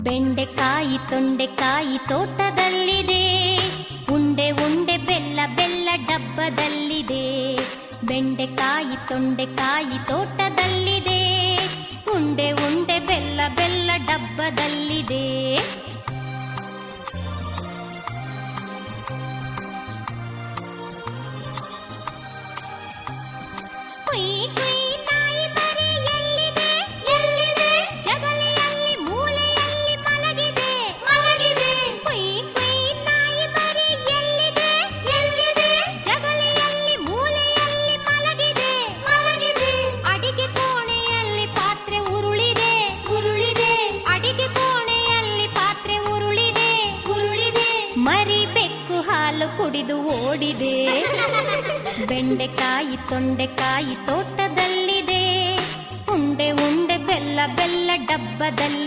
ಬೆಂಡೆಕಾಯಿ ತೊಂಡೆಕಾಯಿ ತೋಟದಲ್ಲಿದೆ, ಉಂಡೆ ಉಂಡೆ ಬೆಲ್ಲ ಬೆಲ್ಲ ಡಬ್ಬದಲ್ಲಿದೆ. ಬೆಂಡೆಕಾಯಿ ತೊಂಡೆಕಾಯಿ ತೋಟದಲ್ಲಿದೆ, ಉಂಡೆ ಉಂಡೆ ಬೆಲ್ಲ ಬೆಲ್ಲ ಡಬ್ಬದಲ್ಲಿದೆ. ಕುಯ್ ಕುಯ್ ನಾಯಿ ಮರಿ ಎಲ್ಲಿದೆ ಎಲ್ಲಿದೆ, ಜಗಲಿಯಲ್ಲಿ ಮೂಲೆಯಲ್ಲಿ ಮಲಗಿದೆ ಮಲಗಿದೆ. ಕುಯ್ ಕುಯ್ ನಾಯಿ ಮರಿ ಎಲ್ಲಿದೆ ಎಲ್ಲಿದೆ, ಜಗಲಿಯಲ್ಲಿ ಮೂಲೆಯಲ್ಲಿ ಮಲಗಿದೆ ಮಲಗಿದೆ. ಅಡಿಗೆ ಕೋಣೆಯಲ್ಲಿ ಪಾತ್ರೆ ಉರುಳಿದೆ ಉರುಳಿದೆ, ಅಡಿಗೆ ಕೋಣೆಯಲ್ಲಿ ಪಾತ್ರೆ ಉರುಳಿದೆ ಉರುಳಿದೆ. ಮರಿ ಬೆಕ್ಕು ಹಾಲು ಕುಡಿದು ಓಡಿದೆ. ಬೆಂಡೆಕಾಯಿ ತೊಂಡೆಕಾಯಿ ತೋಟದಲ್ಲಿದೆ, ಉಂಡೆ ಉಂಡೆ ಬೆಲ್ಲ ಬೆಲ್ಲ ಡಬ್ಬದಲ್ಲಿ